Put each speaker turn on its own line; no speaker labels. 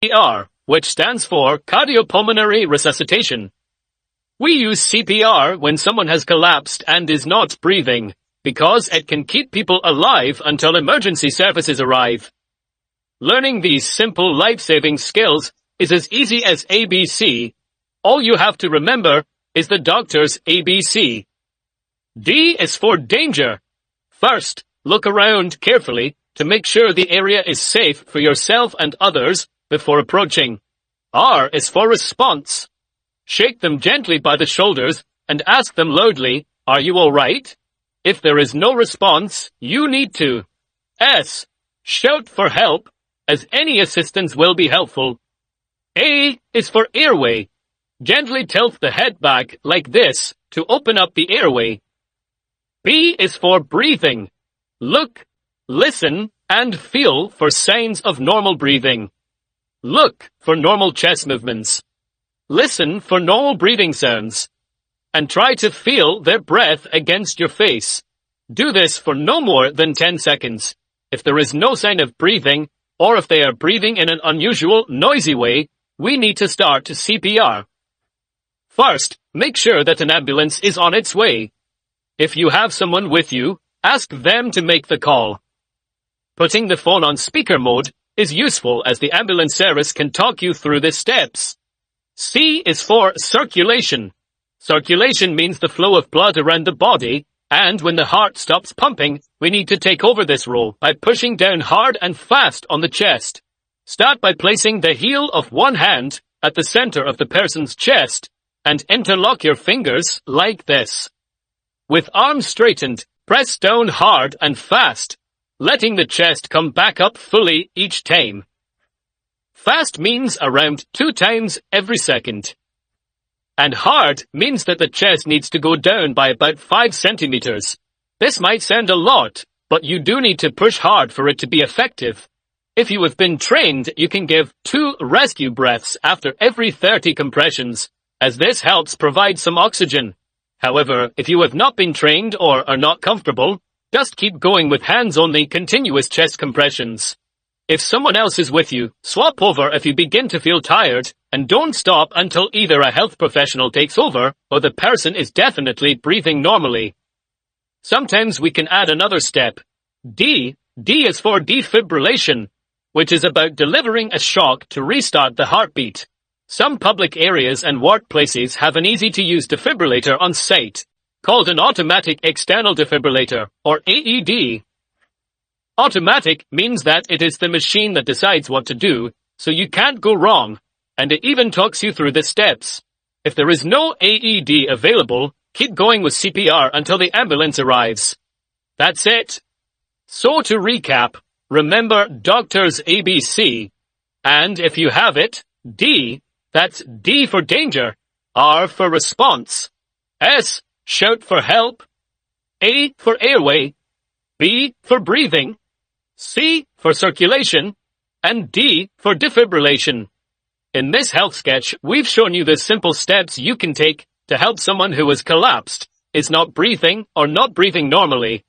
CPR, which stands for Cardiopulmonary Resuscitation. We use CPR when someone has collapsed and is not breathing, because it can keep people alive until emergency services arrive. Learning these simple life-saving skills is as easy as ABC. All you have to remember is the doctor's ABC. D is for danger. First, look around carefully to make sure the area is safe for yourself and others before approaching. R is for response. Shake them gently by the shoulders and ask them loudly, "Are you all right?" If there is no response, you need to. S. Shout for help, as any assistance will be helpful. A is for airway. Gently tilt the head back like this to open up the airway. B is for breathing. Look, listen, and feel for signs of normal breathing. Look for normal chest movements. Listen for normal breathing sounds. And try to feel their breath against your face. Do this for no more than 10 seconds. If there is no sign of breathing, or if they are breathing in an unusual, noisy way, we need to start CPR. First, make sure that an ambulance is on its way. If you have someone with you, ask them to make the call. Putting the phone on speaker mode is useful as the ambulance service can talk you through the steps. C is for circulation. Circulation means the flow of blood around the body, and when the heart stops pumping, we need to take over this role by pushing down hard and fast on the chest. Start by placing the heel of one hand at the center of the person's chest and interlock your fingers like this. With arms straightened, press down hard and fast, letting the chest come back up fully each time. Fast means around 2 times every second. And hard means that the chest needs to go down by about 5 centimeters. This might sound a lot, but you do need to push hard for it to be effective. If you have been trained, you can give 2 rescue breaths after every 30 compressions, as this helps provide some oxygen. However, if you have not been trained or are not comfortable, just keep going with hands-only continuous chest compressions. If someone else is with you, swap over if you begin to feel tired, and don't stop until either a health professional takes over or the person is definitely breathing normally. Sometimes we can add another step. D is for defibrillation, which is about delivering a shock to restart the heartbeat. Some public areas and workplaces have an easy-to-use defibrillator on site, called an Automated External Defibrillator, or AED. Automatic means that it is the machine that decides what to do, so you can't go wrong, and it even talks you through the steps. If there is no AED available, keep going with CPR until the ambulance arrives. That's it. So to recap, remember doctor's ABC, and if you have it, D, that's D for danger, R for response, S, shout for help, A for airway, B for breathing, C for circulation, and D for defibrillation. In this health sketch, we've shown you the simple steps you can take to help someone who has collapsed, is not breathing or not breathing normally,